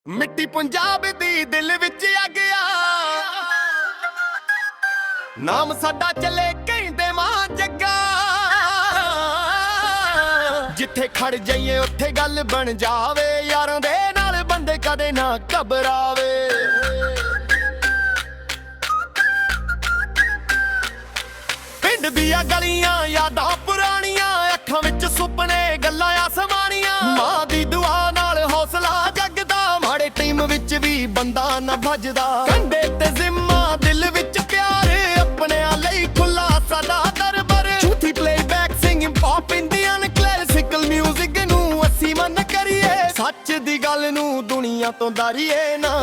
ਮਿੱਟੀ ਪੰਜਾਬ ਦੀ ਦਿਲ ਵਿੱਚ ਅੱਗ ਆ। ਨਾਮ ਸਾਡਾ ਚੱਲੇ ਕਹਿੰਦੇ ਮਾਂ ਜੱਗਾ। ਜਿੱਥੇ ਖੜ ਜਾਈਏ ਉੱਥੇ ਗੱਲ ਬਣ ਜਾਵੇ। ਯਾਰਾਂ ਦੇ ਨਾਲ ਬੰਦੇ ਕਦੇ ਨਾ ਘਬਰਾਵੇ। ਪਿੰਡ ਦੀਆਂ ਗਲੀਆਂ ਯਾਦਾਂ ਪੁਰਾਣੀਆਂ, ਅੱਖਾਂ ਵਿੱਚ ਸੁਪਨੇ ਗੱਲਾਂ ਆਸਮਾਨੀਆਂ। ਮਾਂ ਦੀ ਦੁਆ ਨਾਲ ਹੌਸਲਾ ਜਗਦਾ, ਮਾੜੇ ਟੀਮ ਵਿੱਚ ਵੀ ਬੰਦਾ ਨਾ ਭੱਜਦਾ। ਕੰਡੇ ਤੇ ਜ਼ਿੰਮਾ ਦਿਲ ਵਿੱਚ ਪਿਆਰ, ਆਪਣਿਆਂ ਲਈ ਖੁੱਲਾ ਸਾਡਾ ਦਰਬਾਰ। ਝੂਠੀ playback singing pop Indian classical music ਨੂੰ ਅਸੀਂ ਮਨ ਕਰੀਏ। ਸੱਚ ਦੀ ਗੱਲ ਨੂੰ ਦੁਨੀਆ ਤੋਂ ਡਰੀਏ ਨਾ।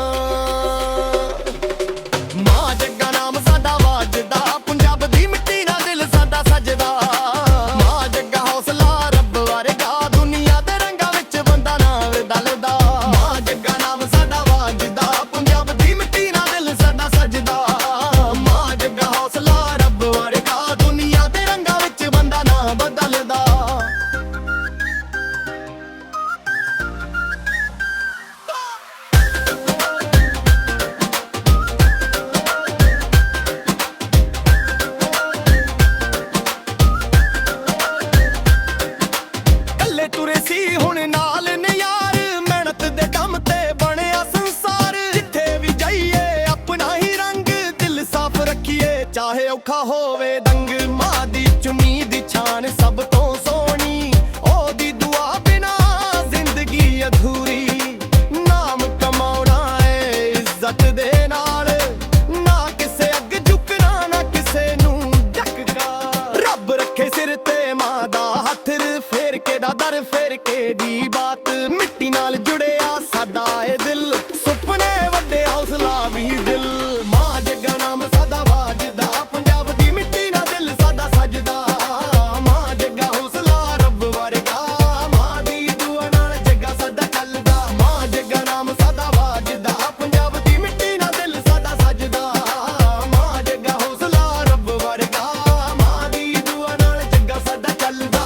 ਮਾਂ ਜੱਗਾ ਨਾਮ ਸਾਡਾ ਵੱਜਦਾ, ਪੰਜਾਬ ਦੀ ਮਿੱਟੀ ਨਾਲ ਦਿਲ ਸਾਡਾ ਸਜਦਾ। ਮਾਂ ਜੱਗਾ ਹੌਸਲਾ ਰੱਬ ਵਰਗਾ, ਦੁਨੀਆ ਦੇ ਰੰਗਾਂ ਵਿੱਚ ਬੰਦਾ ਨਾ ਬਦਲਦਾ। ਮਾਂ ਜੱਗਾ ਨਾਮ ਸਾਡਾ ਵੱਜਦਾ, ਪੰਜਾਬ ਦੀ ਮਿੱਟੀ ਨਾਲ ਦਿਲ ਸਾਡਾ ਸਜਦਾ। ਮਾਂ ਜੱਗਾ ਹੌਸਲਾ ਰੱਬ ਵਰਗਾ, ਦੁਨੀਆ ਦੇ ਰੰਗਾਂ ਵਿੱਚ ਬੰਦਾ ਨਾ ਬਦਲਦਾ। ਤੁਰੇ ਸੀ ਹੁਣ ਨਾਲ ਨੇ ਯਾਰ, ਮਿਹਨਤ ਦੇ ਦਮ ਤੇ ਬਣਿਆ ਸੰਸਾਰ। ਜਿੱਥੇ ਵੀ ਜਾਈਏ ਆਪਣਾ ਹੀ ਰੰਗ, ਦਿਲ ਸਾਫ਼ ਰੱਖੀਏ ਚਾਹੇ ਔਖਾ ਹੋਵੇ ਦੰਗ। ਮਾਂ ਦੀ ਚੁੰਨੀ ਦੀ ਛਾਨ ਸਭ ਤੋਂ ਸੋਹਣੀ, ਉਹਦੀ ਦੁਆ ਬਿਨਾ ਜ਼ਿੰਦਗੀ ਅਧੂਰੀ। ਨਾਮ ਕਮਾਉਣਾ ਏ ਇੱਜ਼ਤ ਦੇ ਨਾਲ, ਨਾ ਕਿਸੇ ਅੱਗ ਝੁਕਣਾ ਨਾ ਕਿਸੇ ਨੂੰ ਝੁਕਣਾ। ਰੱਬ ਰੱਖੇ ਸਿਰ ਤੇ ਮਾਂ ਦਾ ਹੱਥ, ਫੇਰ ਕੇ ਦਾ ਦਰ ਫੇਰ ਕੇ ਦੀ ਬਾਤ। ਮਿੱਟੀ ਨਾਲ ਜੁੜਿਆ ਸਾਡਾ ਏ ਦਿਲ, ਸੁਪਨੇ ਵੱਡੇ ਹੌਸਲਾ ਵੀ ਦਿਲ। ਮਾਂ ਜੱਗਾ ਨਾਮ ਸਾਡਾ ਵੱਜਦਾ, ਪੰਜਾਬ ਦੀ ਮਿੱਟੀ ਨਾਲ ਦਿਲ ਸਾਡਾ ਸਜਦਾ। ਮਾਂ ਜੱਗਾ ਹੌਸਲਾ ਰੱਬ ਵਰਗਾ, ਮਾਂ ਦੀ ਦੁਆ ਨਾਲ ਜੱਗਾ ਸਾਡਾ ਚੱਲਦਾ। ਮਾਂ ਜੱਗਾ ਨਾਮ ਸਾਡਾ ਵੱਜਦਾ, ਪੰਜਾਬ ਦੀ ਮਿੱਟੀ ਨਾਲ ਦਿਲ ਸਾਡਾ ਸਜਦਾ। ਮਾਂ ਜੱਗਾ ਹੌਸਲਾ ਰੱਬ ਵਰਗਾ, ਮਾਂ ਦੀ ਦੁਆ ਨਾਲ ਜੱਗਾ ਸਾਡਾ ਚੱਲਦਾ।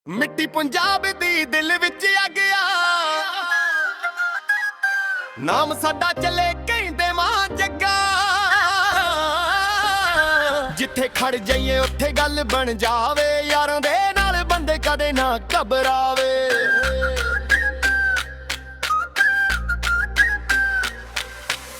ਮਿੱਟੀ ਪੰਜਾਬ ਦੀ ਦਿਲ ਵਿੱਚ ਅੱਗ ਆ। ਨਾਮ ਸਾਡਾ ਚੱਲੇ ਕਹਿੰਦੇ ਮਾਂ ਜੱਗਾ। ਜਿੱਥੇ ਖੜ ਜਾਈਏ ਉੱਥੇ ਗੱਲ ਬਣ ਜਾਵੇ। ਯਾਰਾਂ ਦੇ ਨਾਲ ਬੰਦੇ ਕਦੇ ਨਾ ਘਬਰਾਵੇ।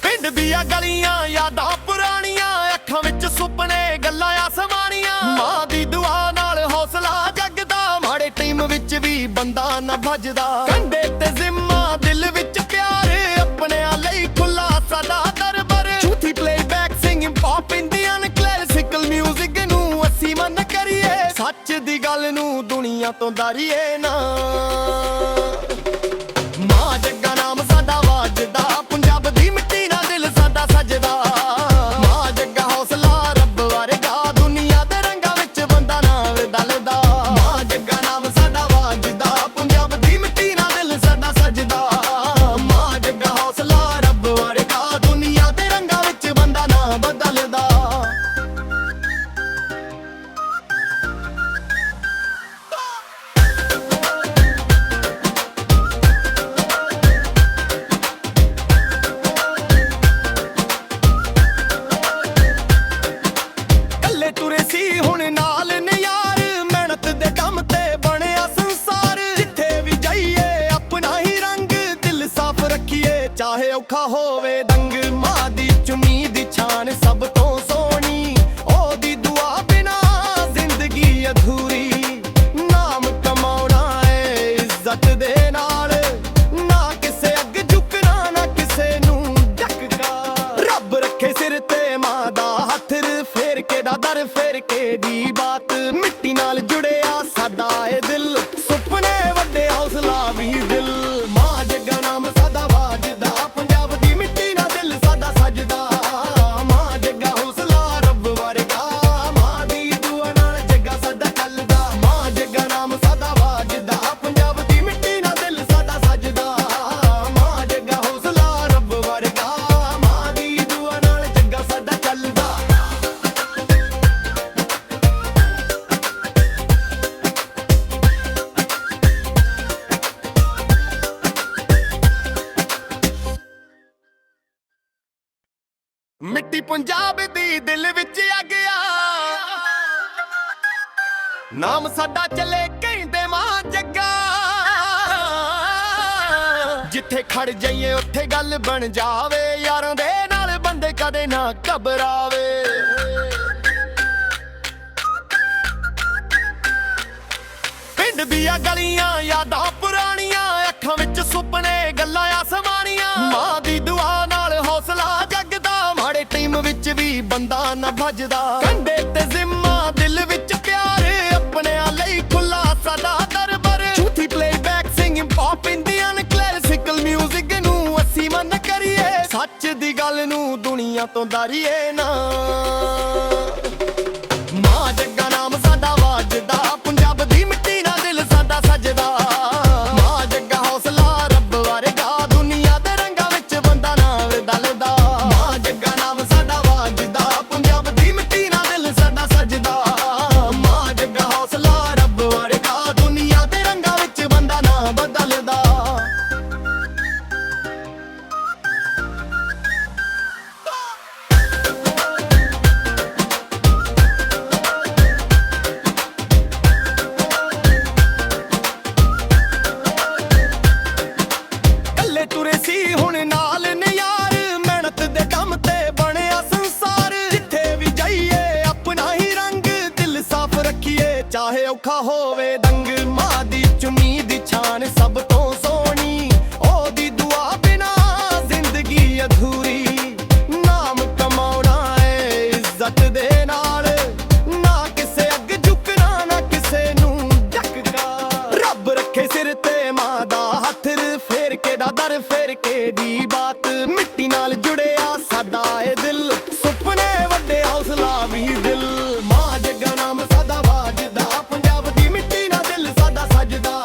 ਪਿੰਡ ਦੀਆਂ ਗਲੀਆਂ ਯਾਦਾਂ ਪੁਰਾਣੀਆਂ, ਅੱਖਾਂ ਵਿੱਚ ਸੁਪਨੇ ਗੱਲਾਂ ਆਸਮਾਨੀਆਂ। ਮਾਂ ਦੀ ਦੁਆ ਨਾਲ ਹੌਸਲਾ ਜਗਦਾ, ਮਾੜੇ ਟੀਮ ਵਿੱਚ ਵੀ ਬੰਦਾ ਨਾ ਭੱਜਦਾ। ਕੰਡੇ ਤੇ ਜ਼ਿੰਮਾ ਦਿਲ ਵਿੱਚ ਪਿਆਰ, ਆਪਣਿਆਂ ਲਈ ਖੁੱਲਾ ਸਾਡਾ ਦਰਬਾਰ। ਝੂਠੀ playback singing pop Indian classical music ਨੂੰ ਅਸੀਂ ਮਨ ਕਰੀਏ। ਸੱਚ ਦੀ ਗੱਲ ਨੂੰ ਦੁਨੀਆ ਤੋਂ ਡਰੀਏ ਨਾ। ਮਾਂ ਜੱਗਾ ਨਾਮ ਸਾਡਾ ਵੱਜਦਾ, ਪੰਜਾਬ ਦੀ ਮਿੱਟੀ ਨਾਲ ਦਿਲ ਸਾਡਾ ਸਜਦਾ। ਮਾਂ ਜੱਗਾ ਹੌਸਲਾ ਰੱਬ ਵਰਗਾ, ਦੁਨੀਆ ਦੇ ਰੰਗਾਂ ਵਿੱਚ ਬੰਦਾ ਨਾ ਬਦਲਦਾ। ਮਾਂ ਜੱਗਾ ਨਾਮ ਸਾਡਾ ਵੱਜਦਾ, ਪੰਜਾਬ ਦੀ ਮਿੱਟੀ ਨਾਲ ਦਿਲ ਸਾਡਾ ਸਜਦਾ। ਮਾਂ ਜੱਗਾ ਹੌਸਲਾ ਰੱਬ ਵਰਗਾ, ਦੁਨੀਆ ਦੇ ਰੰਗਾਂ ਵਿੱਚ ਬੰਦਾ ਨਾ ਬਦਲਦਾ। ਤੁਰੇ ਸੀ ਹੁਣ ਨਾਲ ਨੇ ਯਾਰ, ਮਿਹਨਤ ਦੇ ਦਮ ਤੇ ਬਣਿਆ ਸੰਸਾਰ। ਜਿੱਥੇ ਵੀ ਜਾਈਏ ਆਪਣਾ ਹੀ ਰੰਗ, ਦਿਲ ਸਾਫ਼ ਰੱਖੀਏ ਚਾਹੇ ਔਖਾ ਹੋਵੇ ਦੰਗ। ਮਾਂ ਦੀ ਚੁੰਨੀ ਦੀ ਛਾਨ ਸਭ ਤੋਂ ਸੋਹਣੀ, ਉਹਦੀ ਦੁਆ ਬਿਨਾ ਜ਼ਿੰਦਗੀ ਅਧੂਰੀ। ਨਾਮ ਕਮਾਉਣਾ ਏ ਇੱਜ਼ਤ ਦੇ ਨਾਲ, ਨਾ ਕਿਸੇ ਅੱਗ ਝੁਕਣਾ ਨਾ ਕਿਸੇ ਨੂੰ ਝੁਕਣਾ। ਰੱਬ ਰੱਖੇ ਸਿਰ ਤੇ ਮਾਂ ਦਾ ਹੱਥ, ਫੇਰ ਕੇ ਦਾ ਦਰ ਫੇਰ ਕੇ ਦੀ ਬਾਤ। ਮਿੱਟੀ ਨਾਲ ਜੁੜਿਆ ਸਾਡਾ ਏ ਦਿਲ, ਸੁਪਨੇ ਵੱਡੇ ਹੌਸਲਾ ਵੀ ਦਿਲ। ਮਾਂ ਜੱਗਾ ਨਾਮ ਸਾਡਾ ਵੱਜਦਾ, ਪੰਜਾਬ ਦੀ ਮਿੱਟੀ ਨਾਲ ਦਿਲ ਸਾਡਾ ਸਜਦਾ। ਮਾਂ ਜੱਗਾ ਹੌਸਲਾ ਰੱਬ ਵਰਗਾ, ਮਾਂ ਦੀ ਦੁਆ ਨਾਲ ਜੱਗਾ ਸਾਡਾ ਚੱਲਦਾ। ਮਾਂ ਜੱਗਾ ਨਾਮ ਸਾਡਾ ਵੱਜਦਾ, ਪੰਜਾਬ ਦੀ ਮਿੱਟੀ ਨਾਲ ਦਿਲ ਸਾਡਾ ਸਜਦਾ। ਮਾਂ ਜੱਗਾ ਹੌਸਲਾ ਰੱਬ ਵਰਗਾ, ਮਾਂ ਮਿੱਟੀ ਪੰਜਾਬ ਦੀ ਦਿਲ ਵਿੱਚ ਆ ਗਿਆ, ਨਾਮ ਸਾਡਾ ਚੱਲੇ ਕਹਿੰਦੇ ਮਾਂ ਜੱਗਾ। ਜਿੱਥੇ ਖੜ ਜਾਈਏ ਉੱਥੇ ਗੱਲ ਬਣ ਜਾਵੇ, ਯਾਰਾਂ ਦੇ ਨਾਲ ਬੰਦੇ ਕਦੇ ਨਾ ਘਬਰਾਵੇ। ਪਿੰਡ ਦੀਆਂ ਗਲੀਆਂ ਯਾਦਾਂ ਪੁਰਾਣੀਆਂ, ਅੱਖਾਂ ਵਿੱਚ ਸੁਪਨੇ ਗੱਲਾਂ ਆਸਮਾਨੀਆਂ। ਮਾਂ ਦੀ ਦੁਆ ਨਾਲ ਹੌਸਲਾ ਜਗਦਾ, ਮਾੜੇ ਟੀਮ ਵਿੱਚ ਵੀ ਬੰਦਾ ਨਾ ਭੱਜਦਾ। ਕੰਡੇ ਤੇ ਜ਼ਿੰਮਾ ਦਿਲ ਵਿੱਚ ਪਿਆਰ, ਆਪਣਿਆਂ ਲਈ ਖੁੱਲਾ ਸਾਡਾ ਦਰਬਾਰ। ਝੂਠੀ playback singing pop Indian classical music ਨੂੰ ਅਸੀਂ ਮੰਨ ਕਰੀਏ, ਸੱਚ ਦੀ ਗੱਲ ਨੂੰ ਦੁਨੀਆ ਤੋਂ ਡਰੀਏ ਨਾ। ਮਾਂ ਜੱਗਾ ਨਾਮ ਸਾਡਾ ਵਾਜਦਾ, ਪੰਜਾਬ ਦੀ ਮਿੱਟੀ ਨਾਲ ਦਿਲ ਸਾਡਾ ਸਜਦਾ। ਮਾਂ ਜੱਗਾ ਹੌਸਲਾ ਰੱਬ ਵਰਗਾ, ਦੁਨੀਆ ਦੇ ਰੰਗਾਂ ਵਿੱਚ ਬੰਦਾ ਨਾ ਬਦਲਦਾ। ਮਾਂ ਜੱਗਾ ਨਾਮ ਸਾਡਾ ਵਾਜਦਾ, ਪੰਜਾਬ ਦੀ ਮਿੱਟੀ ਨਾਲ ਦਿਲ ਸਾਡਾ ਸਜਦਾ। ਮਾਂ ਜੱਗਾ ਹੌਸਲਾ ਰੱਬ ਵਰਗਾ, ਦੁਨੀਆ ਦੇ ਰੰਗਾਂ ਵਿੱਚ ਬੰਦਾ ਨਾ ਬਦਲਦਾ। ਤੁਰੇ ਸੀ ਹੁਣ ਨਾਲ ਨੇ ਯਾਰ, ਮਿਹਨਤ ਦੇ ਦਮ ਤੇ ਬਣਿਆ ਸੰਸਾਰ। ਜਿੱਥੇ ਵੀ ਜਾਈਏ ਆਪਣਾ ਹੀ ਰੰਗ, ਦਿਲ ਸਾਫ਼ ਰੱਖੀਏ ਚਾਹੇ ਔਖਾ ਹੋਵੇ ਦੰਗ। ਮਾਂ ਦੀ ਚੁੰਨੀ ਦੀ ਛਾਨ ਸਭ ਤੋਂ ਸੋਹਣੀ, ਉਹਦੀ ਦੁਆ ਬਿਨਾ ਜ਼ਿੰਦਗੀ ਅਧੂਰੀ। ਨਾਮ ਕਮਾਉਣਾ ਏ ਇੱਜ਼ਤ ਦੇ ਨਾਲ, ਨਾ ਕਿਸੇ ਅੱਗੇ ਝੁਕਣਾ ਨਾ ਕਿਸੇ ਨੂੰ ਝੁਕਣਾ। ਰੱਬ ਰੱਖੇ ਸਿਰ ਤੇ ਮਾਂ ਦਾ ਹੱਥ, ਫੇਰ ਕੇ ਦਾ ਦਰ ਫੇਰ ਕੇ ਦੀ ਬਾਤ। ਮਿੱਟੀ ਨਾਲ ਜੁੜਿਆ ਸਾਡਾ ਏ ਦਿਲ, ਸੁਪਨੇ ਵੱਡੇ ਹੌਸਲਾ ਵੀ ਦਿਲ। ਮਾਂ ਜੱਗਾ ਨਾਮ ਸਾਡਾ ਵਾਜਦਾ, ਪੰਜਾਬ ਦੀ ਮਿੱਟੀ ਨਾਲ ਦਿਲ ਸਾਡਾ ਸਜਦਾ।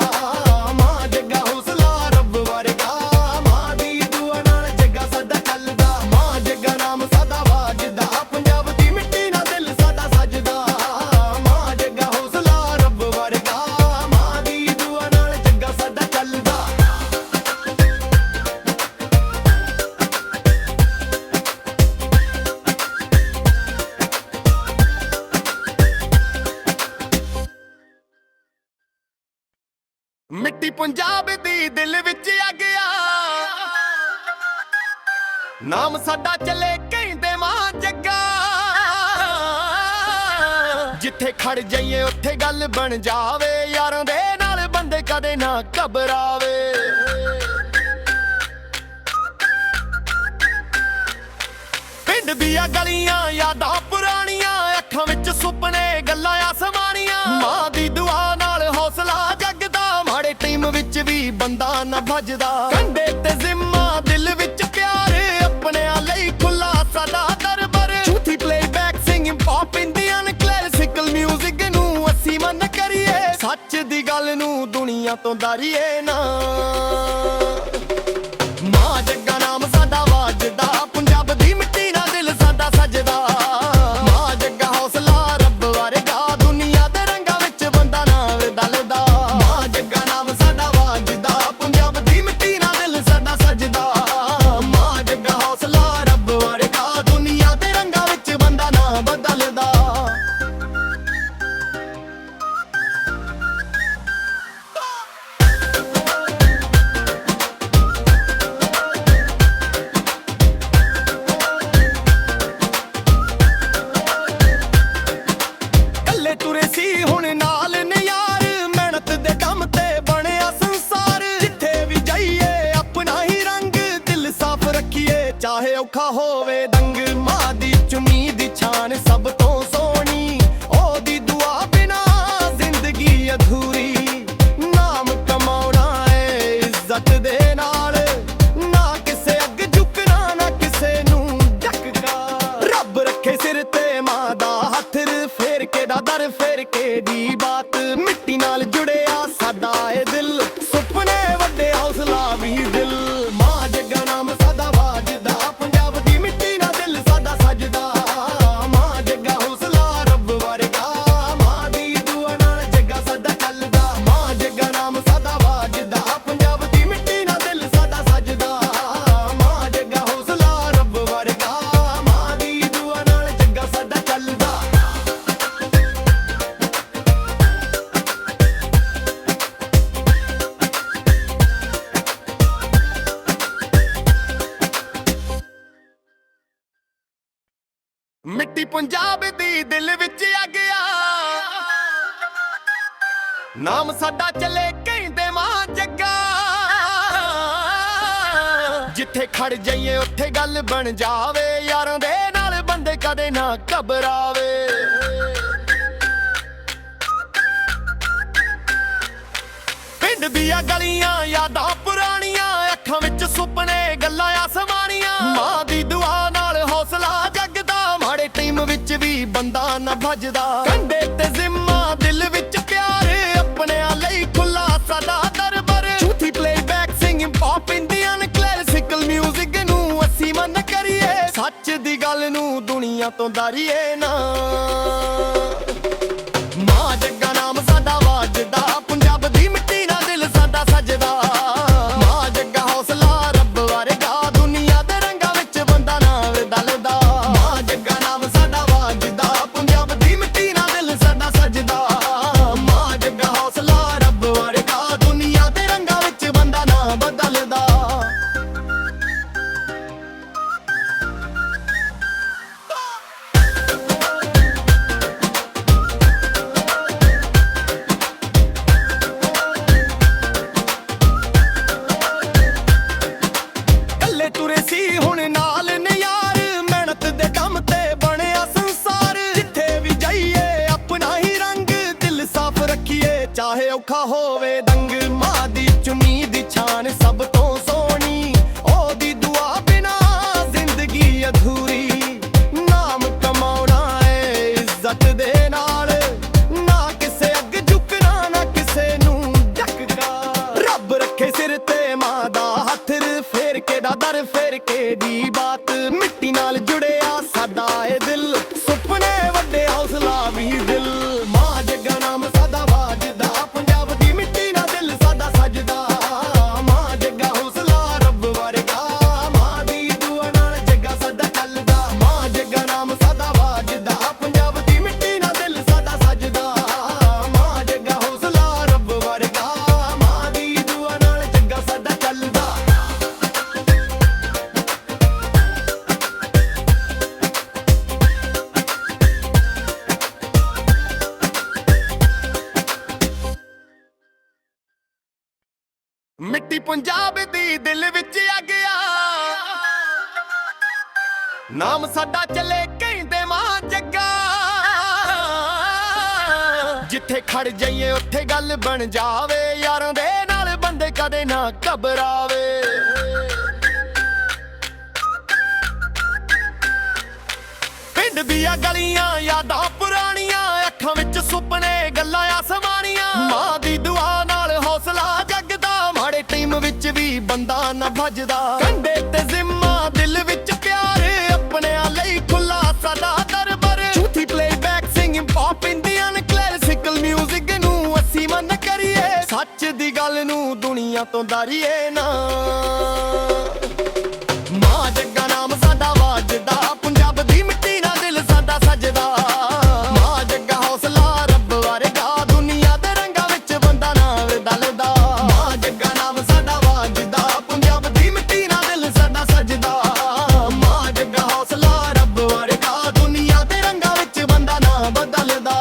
ਮਾਂ ਜੱਗਾ ਹੌਸਲਾ ਰੱਬ ਵਰਗਾ, ਮਾਂ ਦੀ ਦੁਆ ਨਾਲ ਜੱਗਾ ਸਾਡਾ ਚੱਲਦਾ। ਮਾਂ ਜੱਗਾ ਨਾਮ ਸਾਡਾ ਵਾਜਦਾ, ਪੰਜਾਬ ਦੀ ਮਿੱਟੀ ਨਾਲ ਦਿਲ ਸਾਡਾ ਸਜਦਾ। ਮਾਂ ਜੱਗਾ ਹੌਸਲਾ ਰੱਬ ਵਰਗਾ, ਮਾਂ ਦੀ ਦੁਆ ਨਾਲ ਜੱਗਾ ਸਾਡਾ ਚੱਲਦਾ। ਮਿੱਟੀ ਪੰਜਾਬ ਦੀ ਦਿਲ ਵਿੱਚ ਆ ਗਿਆ, ਨਾਮ ਸਾਡਾ ਚੱਲੇ ਕਹਿੰਦੇ ਮਾਂ ਜੱਗਾ। ਜਿੱਥੇ ਖੜ ਜਾਈਏ ਉੱਥੇ ਗੱਲ ਬਣ ਜਾਵੇ, ਯਾਰਾਂ ਦੇ ਨਾਲ ਬੰਦੇ ਕਦੇ ਨਾ ਘਬਰਾਵੇ। ਪਿੰਡ ਦੀਆਂ ਗਲੀਆਂ ਯਾਦਾਂ ਪੁਰਾਣੀਆਂ, ਅੱਖਾਂ ਵਿੱਚ ਸੁਪਨੇ ਗੱਲਾਂ ਆਸਮਾਨੀਆਂ। ਮਾਂ ਦੀ ਦੁਆ ਨਾਲ ਹੌਸਲਾ ਜਗਦਾ, ਮਾੜੇ ਟੀਮ ਵਿੱਚ ਵੀ ਬੰਦਾ ਨਾ ਭੱਜਦਾ। ਕੰਡੇ ਤੇ ਜ਼ਿੰਮਾ ਦਿਲ ਵਿੱਚ ਪਿਆਰ, ਆਪਣਿਆਂ ਲਈ ਖੁੱਲਾ ਸਾਡਾ ਦਰਬਾਰ। ਝੂਠੀ playback singing pop Indian classical music ਨੂੰ ਅਸੀਂ ਮੰਨ ਕਰੀਏ, ਸੱਚ ਦੀ ਗੱਲ ਨੂੰ ਦੁਨੀਆ ਤੋਂ ਡਰੀਏ ਨਾ। ਮਾਂ ਜੱਗਾ ਨਾਮ ਸਾਡਾ ਵਾਜਦਾ, ਪੰਜਾਬ ਦੀ ਮਿੱਟੀ ਨਾਲ ਦਿਲ ਸਾਡਾ ਸਜਦਾ। ਮਾਂ ਜੱਗਾ ਹੌਸਲਾ ਰੱਬ ਵਰਗਾ, ਦੁਨੀਆ ਦੇ ਰੰਗਾਂ ਵਿੱਚ ਬੰਦਾ ਨਾ ਬਦਲਦਾ। ਮਾਂ ਜੱਗਾ ਨਾਮ ਸਾਡਾ ਵਾਜਦਾ, ਪੰਜਾਬ ਦੀ ਮਿੱਟੀ ਨਾਲ ਦਿਲ ਸਾਡਾ ਸਜਦਾ। ਮਾਂ ਜੱਗਾ ਹੌਸਲਾ ਰੱਬ ਵਰਗਾ, ਦੁਨੀਆ ਦੇ ਰੰਗਾਂ ਵਿੱਚ ਬੰਦਾ ਨਾ ਬਦਲਦਾ। ਤੁਰੇ ਸੀ ਹੁਣ ਨਾਲ ਨੇ ਯਾਰ, ਮਿਹਨਤ ਦੇ ਦਮ ਤੇ ਬਣਿਆ ਸੰਸਾਰ। ਜਿੱਥੇ ਵੀ ਜਾਈਏ ਆਪਣਾ ਹੀ ਰੰਗ, ਦਿਲ ਸਾਫ਼ ਰੱਖੀਏ ਚਾਹੇ ਔਖਾ ਹੋਵੇ ਦੰਗ। ਮਾਂ ਦੀ ਚੁੰਨੀ ਦੀ ਛਾਨ ਸਭ ਤੋਂ ਸੋਹਣੀ, ਉਹਦੀ ਦੁਆ ਬਿਨਾ ਜ਼ਿੰਦਗੀ ਅਧੂਰੀ। ਨਾਮ ਕਮਾਉਣਾ ਏ ਇੱਜ਼ਤ ਦੇ ਨਾਲ, ਨਾ ਕਿਸੇ ਅੱਗੇ ਝੁਕਣਾ ਨਾ ਕਿਸੇ ਨੂੰ ਝੁਕਣਾ। ਰੱਬ ਰੱਖੇ ਸਿਰ ਤੇ ਮਾਂ ਦਾ ਹੱਥ, ਫੇਰ ਕੇ ਦਾ ਦਰ ਫੇਰ ਕੇ ਦੀ ਬਾਤ। ਮਿੱਟੀ ਨਾਲ ਜੁੜਿਆ ਸਾਡਾ ਏ ਦਿਲ, ਸੁਪਨੇ ਵੱਡੇ ਹੌਸਲਾ ਵੀ ਦਿਲ। ਮਾਂ ਜੱਗਾ ਨਾਮ ਸਾਡਾ ਵਾਜਦਾ, ਪੰਜਾਬ ਦੀ ਮਿੱਟੀ ਨਾਲ ਦਿਲ ਸਾਡਾ ਸਜਦਾ। ਮਾਂ ਜੱਗਾ ਹੌਸਲਾ ਰੱਬ ਵਰਗਾ, ਮਾਂ ਦੀ ਦੁਆ ਨਾਲ ਜੱਗਾ ਸਾਡਾ ਚੱਲਦਾ। ਮਾਂ ਜੱਗਾ ਨਾਮ ਸਾਡਾ ਵਾਜਦਾ, ਪੰਜਾਬ ਦੀ ਮਿੱਟੀ ਨਾਲ ਦਿਲ ਸਾਡਾ ਸਜਦਾ। ਮਾਂ ਜੱਗਾ ਹੌਸਲਾ ਰੱਬ ਵਰਗਾ, ਮਾਂ ਮਿੱਟੀ ਪੰਜਾਬ ਦੀ ਦਿਲ ਵਿੱਚ ਅੱਗ ਆ, ਨਾਮ ਸਾਡਾ ਚੱਲੇ ਕਹਿੰਦੇ ਮਾਂ ਜੱਗਾ। ਜਿੱਥੇ ਖੜ ਜਾਈਏ ਉੱਥੇ ਗੱਲ ਬਣ ਜਾਵੇ, ਯਾਰਾਂ ਦੇ ਨਾਲ ਬੰਦੇ ਕਦੇ ਨਾ ਘਬਰਾਵੇ। ਪਿੰਡ ਦੀਆਂ ਗਲੀਆਂ ਯਾਦਾਂ ਪੁਰਾਣੀਆਂ, ਅੱਖਾਂ ਵਿੱਚ ਸੁਪਨੇ ਗੱਲਾਂ ਆਸਮਾਨੀਆਂ। ਮਾਂ ਦੀ ਦੁਆ ਨਾਲ ਹੌਸਲਾ ਜਗਦਾ, ਮਾੜੇ ਟੀਮ ਵਿੱਚ ਵੀ ਬੰਦਾ ਨਾ ਭੱਜਦਾ। ਕੰਡੇ ਤੇ ਜ਼ਿੰਮਾ ਦਿਲ ਵਿੱਚ ਪਿਆਰ, ਆਪਣਿਆਂ ਲਈ ਖੁੱਲਾ ਸਾਡਾ ਦਰਬਾਰ। ਝੂਠੀ playback singing pop Indian classical music ਨੂੰ ਅਸੀਂ ਮੰਨ ਕਰੀਏ, ਸੱਚ ਦੀ ਗੱਲ ਨੂੰ ਦੁਨੀਆ ਤੋਂ ਡਰੀਏ ਨਾ। ਮਾਂ ਜੱਗਾ ਨਾਮ ਸਾਡਾ ਵਾਜਦਾ, ਪੰਜਾਬ ਦੀ ਮਿੱਟੀ ਨਾਲ ਦਿਲ ਸਾਡਾ ਸਜਦਾ। ਮਾਂ ਜੱਗਾ ਹੌਸਲਾ ਰੱਬ ਵਰਗਾ, ਦੁਨੀਆ ਦੇ ਰੰਗਾਂ ਵਿੱਚ ਬੰਦਾ ਨਾ ਬਦਲਦਾ। ਮਾਂ ਜੱਗਾ ਨਾਮ ਸਾਡਾ ਵਾਜਦਾ, ਪੰਜਾਬ ਦੀ ਮਿੱਟੀ ਨਾਲ ਦਿਲ ਸਾਡਾ ਸਜਦਾ। ਮਾਂ ਜੱਗਾ ਹੌਸਲਾ ਰੱਬ ਵਰਗਾ, ਦੁਨੀਆ ਦੇ ਰੰਗਾਂ ਵਿੱਚ ਬੰਦਾ ਨਾ ਬਦਲਦਾ। ਤੁਰੇ ਸੀ ਹੁਣ ਨਾਲ ਨੇ ਯਾਰ, ਮਿਹਨਤ ਦੇ ਦਮ ਤੇ ਬਣਿਆ ਸੰਸਾਰ। ਜਿੱਥੇ ਵੀ ਜਾਈਏ ਆਪਣਾ ਹੀ ਰੰਗ, ਦਿਲ ਸਾਫ਼ ਰੱਖੀਏ ਚਾਹੇ ਔਖਾ ਹੋਵੇ ਦੰਗ। ਮਾਂ ਦੀ ਚੁੰਨੀ ਦੀ ਛਾਨ ਸਭ ਤੋਂ ਸੋਹਣੀ, ਉਹਦੀ ਦੁਆ ਬਿਨਾ ਜ਼ਿੰਦਗੀ ਅਧੂਰੀ। ਨਾਮ ਕਮਾਉਣਾ ਏ ਇੱਜ਼ਤ ਦੇ ਨਾਲ, ਨਾ ਕਿਸੇ ਅੱਗੇ ਝੁਕਣਾ ਨਾ ਕਿਸੇ ਨੂੰ ਢਕਣਾ। ਰੱਬ ਰੱਖੇ ਸਿਰ ਤੇ ਮਾਂ ਦਾ ਹੱਥ, ਫੇਰ ਕੇ ਦਾ ਦਰ ਫੇਰ ਕੇ ਦੀ ਬਾਤ। ਮਿੱਟੀ ਨਾਲ ਜੁੜਿਆ ਸਾਡਾ ਏ ਦਿਲ, ਸੁਪਨੇ ਵੱਡੇ ਹੌਸਲਾ ਵੀ ਦਿਲ। ਮਾਂ ਜੱਗਾ ਨਾਮ ਸਾਡਾ ਵਾਜਦਾ, ਪੰਜਾਬ ਦੀ ਮਿੱਟੀ ਨਾਲ ਦਿਲ ਸਾਡਾ ਸਜਦਾ। ਮਾਂ ਜੱਗਾ ਹੌਸਲਾ ਰੱਬ ਵਰਗਾ, ਮਾਂ ਦੀ ਦੁਆ ਨਾਲ ਜੱਗਾ ਸਾਡਾ ਚੱਲਦਾ। ਮਾਂ ਜੱਗਾ ਨਾਮ ਸਾਡਾ ਵਾਜਦਾ, ਪੰਜਾਬ ਦੀ ਮਿੱਟੀ ਨਾਲ ਦਿਲ ਸਾਡਾ ਸਜਦਾ। ਮਾਂ ਜੱਗਾ ਹੌਸਲਾ ਰੱਬ ਵਰਗਾ, ਮਾਂ ਦੀ ਦੁਆ ਨਾਲ ਜੱਗਾ ਸਾਡਾ ਚੱਲਦਾ। ਮਿੱਟੀ ਪੰਜਾਬ ਦੀ ਦਿਲ ਵਿੱਚ ਅੱਗ ਆ, ਨਾਮ ਸਾਡਾ ਚੱਲੇ ਕਹਿੰਦੇ ਮਾਂ ਜੱਗਾ। ਜਿੱਥੇ ਖੜ ਜਾਈਏ ਉੱਥੇ ਗੱਲ ਬਣ ਜਾਵੇ, ਯਾਰਾਂ ਦੇ ਨਾਲ ਬੰਦੇ ਕਦੇ ਨਾ ਘਬਰਾਵੇ। ਪਿੰਡ ਦੀਆਂ ਗਲੀਆਂ ਯਾਦਾਂ ਪੁਰਾਣੀਆਂ, ਅੱਖਾਂ ਵਿੱਚ ਸੁਪਨੇ ਗੱਲਾਂ ਆਸਮਾਨੀਆਂ। ਮਾਂ ਦੀ ਦੁਆ ਨਾਲ ਹੌਸਲਾ ਜਗਦਾ, ਮਾੜੇ ਟੀਮ ਵਿੱਚ ਵੀ ਬੰਦਾ ਨਾ ਭੱਜਦਾ। ਕੰਡੇ ਤੇ ਜ਼ਿੰਮਾ ਦਿਲ ਵਿੱਚ ਪਿਆਰ, ਆਪਣਿਆਂ ਲਈ ਖੁੱਲਾ ਸਾਡਾ ਦਰਬਾਰ। ਝੂਠੀ playback singing pop Indian classical music ਨੂੰ ਅਸੀਂ ਮੰਨ ਕਰੀਏ, ਸੱਚ ਦੀ ਗੱਲ ਨੂੰ ਦੁਨੀਆ ਤੋਂ ਡਰੀਏ ਨਾ। ਮਾਂ ਜੱਗਾ ਨਾਮ ਸਾਡਾ ਵਾਜਦਾ, ਪੰਜਾਬ ਦੀ ਮਿੱਟੀ ਨਾਲ ਦਿਲ ਸਾਡਾ ਸਜਦਾ। ਮਾਂ ਜੱਗਾ ਹੌਸਲਾ ਰੱਬ ਵਰਗਾ, ਦੁਨੀਆ ਦੇ ਰੰਗਾਂ ਵਿੱਚ ਬੰਦਾ ਨਾ ਬਦਲਦਾ। ਮਾਂ ਜੱਗਾ ਨਾਮ ਸਾਡਾ ਵਾਜਦਾ, ਪੰਜਾਬ ਦੀ ਮਿੱਟੀ ਨਾਲ ਦਿਲ ਸਾਡਾ ਸਜਦਾ। ਮਾਂ ਜੱਗਾ ਹੌਸਲਾ ਰੱਬ ਵਰਗਾ, ਦੁਨੀਆ ਦੇ ਰੰਗਾਂ ਵਿੱਚ ਬੰਦਾ ਨਾ ਬਦਲਦਾ।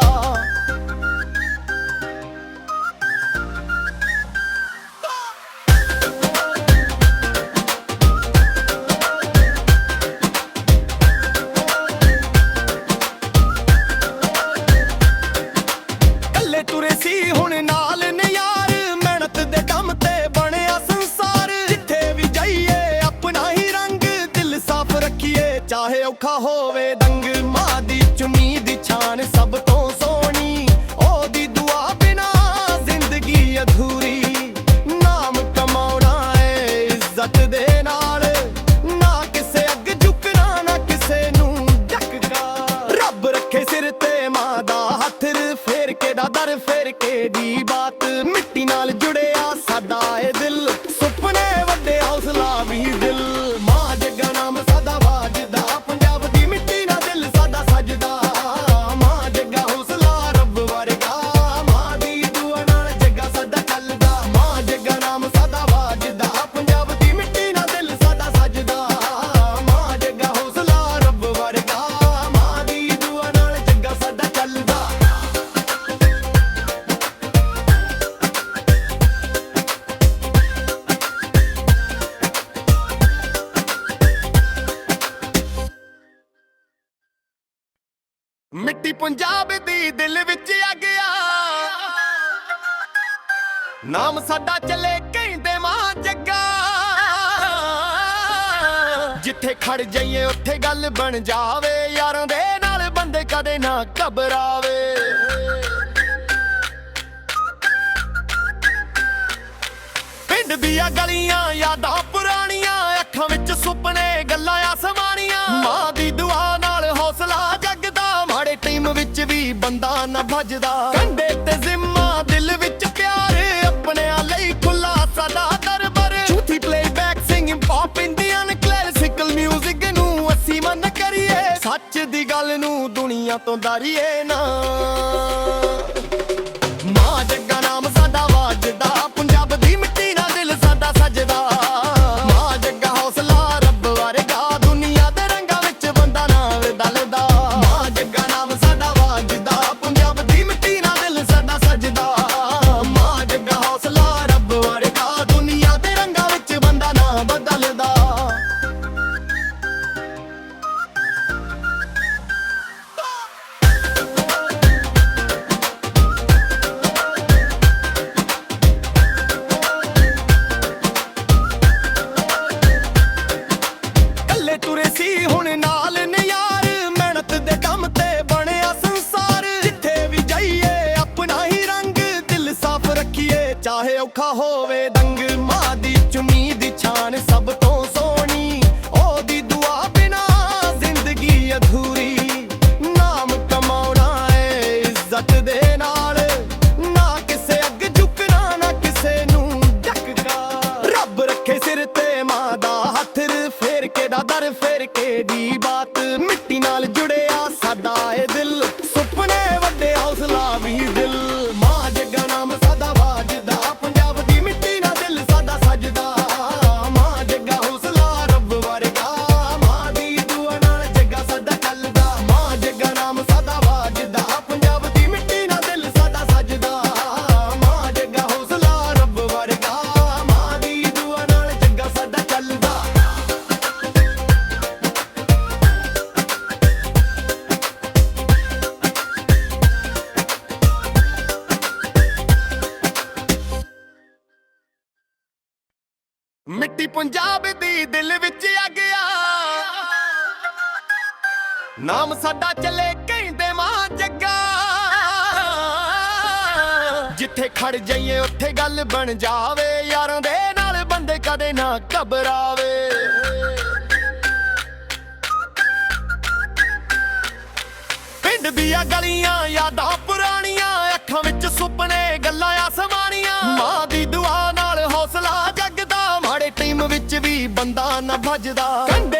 ਤੁਰੇ ਸੀ ਹੁਣ ਨਾਲ ਨੇ ਯਾਰ, ਮਿਹਨਤ ਦੇ ਦਮ ਤੇ ਬਣਿਆ ਸੰਸਾਰ। ਜਿੱਥੇ ਵੀ ਜਾਈਏ ਆਪਣਾ ਹੀ ਰੰਗ, ਦਿਲ ਸਾਫ਼ ਰੱਖੀਏ ਚਾਹੇ ਔਖਾ ਹੋਵੇ ਦੰਗ। ਮਾਂ ਦੀ ਚੁੰਨੀ ਦੀ ਛਾਨ ਸਭ ਤੋਂ ਸੋਹਣੀ, ਉਹਦੀ ਦੁਆ ਬਿਨਾ ਜ਼ਿੰਦਗੀ ਅਧੂਰੀ। ਨਾਮ ਕਮਾਉਣਾ ਏ ਇੱਜ਼ਤ ਦੇ ਨਾਲ, ਨਾ ਕਿਸੇ ਅੱਗੇ ਝੁਕਣਾ ਨਾ ਕਿਸੇ ਨੂੰ ਢਕਣਾ। ਰੱਬ ਰੱਖੇ ਸਿਰ ਤੇ ਮਾਂ ਦਾ ਹੱਥ, ਫੇਰ ਕੇ ਦਾ ਦਰ ਫੇਰ ਕੇ ਦੀ ਬਾਤ। ਮਿੱਟੀ ਨਾਲ ਜੁੜਿਆ ਸਾਡਾ ਏ ਦਿਲ, ਸੁਪਨੇ ਵੱਡੇ ਹੌਸਲਾ ਵੀ ਦਿਲ। ਮਾਂ ਜੱਗਾ ਨਾਮ ਸਾਡਾ ਵਾਜਦਾ, ਪੰਜਾਬ ਦੀ ਮਿੱਟੀ ਨਾਲ ਦਿਲ ਸਾਡਾ ਸਜਦਾ। ਮਾਂ ਜੱਗਾ ਮਿੱਟੀ ਪੰਜਾਬ ਦੀ ਦਿਲ ਵਿੱਚ ਅੱਗ ਆ, ਨਾਮ ਸਾਡਾ ਚੱਲੇ ਕਹਿੰਦੇ ਮਾਂ ਜੱਗਾ। ਜਿੱਥੇ ਖੜ ਜਾਈਏ ਉੱਥੇ ਗੱਲ ਬਣ ਜਾਵੇ, ਯਾਰਾਂ ਦੇ ਨਾਲ ਬੰਦੇ ਕਦੇ ਨਾ ਘਬਰਾਵੇ। ਪਿੰਡ ਦੀਆਂ ਗਲੀਆਂ ਯਾਦਾਂ ਪੁਰਾਣੀਆਂ, ਅੱਖਾਂ ਵਿੱਚ ਸੁਪਨੇ ਗੱਲਾਂ ਆਸਮਾਨੀਆਂ। ਮਾਂ ਦੀ ਦੁਆ ਨਾਲ ਹੌਸਲਾ ਜਗਦਾ, ਮਾੜੇ ਟੀਮ ਵਿੱਚ ਵੀ ਬੰਦਾ ਨਾ ਭੱਜਦਾ। ਕੰਡੇ ਤੇ ਜ਼ਿੰਮਾ ਦਿਲ ਵਿੱਚ ਪਿਆਰ, ਆਪਣਿਆਂ ਲਈ ਖੁੱਲਾ ਸਾਡਾ ਦਰਬਾਰ। ਝੂਠੀ playback singing pop Indian classical music ਨੂੰ ਅਸੀਂ ਮੰਨ ਕਰੀਏ, ਸੱਚ ਦੀ ਗੱਲ ਨੂੰ ਦੁਨੀਆ ਤੋਂ ਡਰੀਏ ਨਾ। ਮਾਂ ਜੱਗਾ ਨਾਮ ਸਾਡਾ ਵਾਜਦਾ, ਪੰਜਾਬ ਦੀ ਮਿੱਟੀ ਨਾਲ ਦਿਲ ਸਾਡਾ ਸਜਦਾ। ਮਾਂ ਜੱਗਾ ਹੌਸਲਾ ਰੱਬ ਵਰਗਾ, ਦੁਨੀਆ ਦੇ ਰੰਗਾਂ ਵਿੱਚ ਬੰਦਾ ਨਾ ਬਦਲਦਾ। ਮਾਂ ਜੱਗਾ ਨਾਮ ਸਾਡਾ ਵਾਜਦਾ, ਪੰਜਾਬ ਦੀ ਮਿੱਟੀ ਨਾਲ ਦਿਲ ਸਾਡਾ ਸਜਦਾ। ਮਾਂ ਜੱਗਾ ਹੌਸਲਾ ਰੱਬ ਵਰਗਾ, ਦੁਨੀਆ ਦੇ ਰੰਗਾਂ ਵਿੱਚ ਬੰਦਾ ਨਾ ਬਦਲਦਾ। ਤੁਰੇ ਸੀ ਹੁਣ ਨਾਲ ਨੇ ਯਾਰ, ਮਿਹਨਤ ਦੇ ਦਮ ਤੇ ਬਣਿਆ ਸੰਸਾਰ। ਜਿੱਥੇ ਵੀ ਜਾਈਏ ਆਪਣਾ ਹੀ ਰੰਗ, ਦਿਲ ਸਾਫ਼ ਰੱਖੀਏ ਚਾਹੇ ਔਖਾ ਹੋਵੇ ਦੰਗ। ਮਾਂ ਦੀ ਚੁੰਨੀ ਦੀ ਛਾਨ ਸਭ ਤੋਂ ਸੋਹਣੀ, ਉਹਦੀ ਦੁਆ ਬਿਨਾ ਜ਼ਿੰਦਗੀ ਅਧੂਰੀ। ਨਾਮ ਕਮਾਉਣਾ ਏ ਇੱਜ਼ਤ ਦੇ ਨਾਲ, ਨਾ ਕਿਸੇ ਅੱਗ ਝੁਕਣਾ ਨਾ ਕਿਸੇ ਨੂੰ ਢੱਕਣਾ। ਰੱਬ ਰੱਖੇ ਸਿਰ ਤੇ ਮਾਂ ਦਾ ਹੱਥ, ਫੇਰ ਕੇ ਦਾ ਦਰ ਫੇਰ ਕੇ ਦੀ ਬਾਤ। ਮਿੱਟੀ ਨਾਲ ਜੁੜਿਆ ਸਾਡਾ ਏ ਦਿਲ, ਸੁਪਨੇ ਵੱਡੇ ਹੌਸਲਾ ਵੀ ਦਿਲ। ਮਾਂ ਜੱਗਾ ਨਾਮ ਸਾਡਾ ਵਾਜਦਾ, ਪੰਜਾਬ ਦੀ ਮਿੱਟੀ ਨਾਲ ਦਿਲ ਸਾਡਾ ਸਜਦਾ। ਮਾਂ ਜੱਗਾ ਹੌਸਲਾ ਰੱਬ ਵਰਗਾ, ਮਾਂ ਦੀ ਦੁਆ ਨਾਲ ਜੱਗਾ ਸਾਡਾ ਚੱਲਦਾ। ਮਾਂ ਜੱਗਾ ਨਾਮ ਸਾਡਾ ਵਾਜਦਾ, ਪੰਜਾਬ ਦੀ ਮਿੱਟੀ ਨਾਲ ਦਿਲ ਸਾਡਾ ਸਜਦਾ। ਮਾਂ ਜੱਗਾ ਹੌਸਲਾ ਰੱਬ ਵਰਗਾ, ਮਾਂ ਦੀ ਦੁਆ ਨਾਲ ਜੱਗਾ ਸਾਡਾ ਚੱਲਦਾ। ਮਿੱਟੀ ਪੰਜਾਬ ਦੀ ਦਿਲ ਵਿੱਚ ਅੱਗ ਆ, ਨਾਮ ਸਾਡਾ ਚੱਲੇ ਕਹਿੰਦੇ ਮਾਂ ਜੱਗਾ। ਜਿੱਥੇ ਖੜ ਜਾਈਏ ਉੱਥੇ ਗੱਲ ਬਣ ਜਾਵੇ, ਯਾਰਾਂ ਦੇ ਨਾਲ ਬੰਦੇ ਕਦੇ ਨਾ ਘਬਰਾਵੇ। ਪਿੰਡ ਦੀਆਂ ਗਲੀਆਂ ਯਾਦਾਂ ਪੁਰਾਣੀਆਂ, ਅੱਖਾਂ ਵਿੱਚ ਸੁਪਨੇ ਗੱਲਾਂ ਆਸਮਾਨੀਆਂ। ਮਾਂ ਦੀ ਦੁਆ ਨਾਲ ਹੌਸਲਾ ਜਗਦਾ, ਮਾੜੇ ਟੀਮ ਵਿੱਚ ਵੀ ਬੰਦਾ ਨਾ ਭੱਜਦਾ। ਕੰਡੇ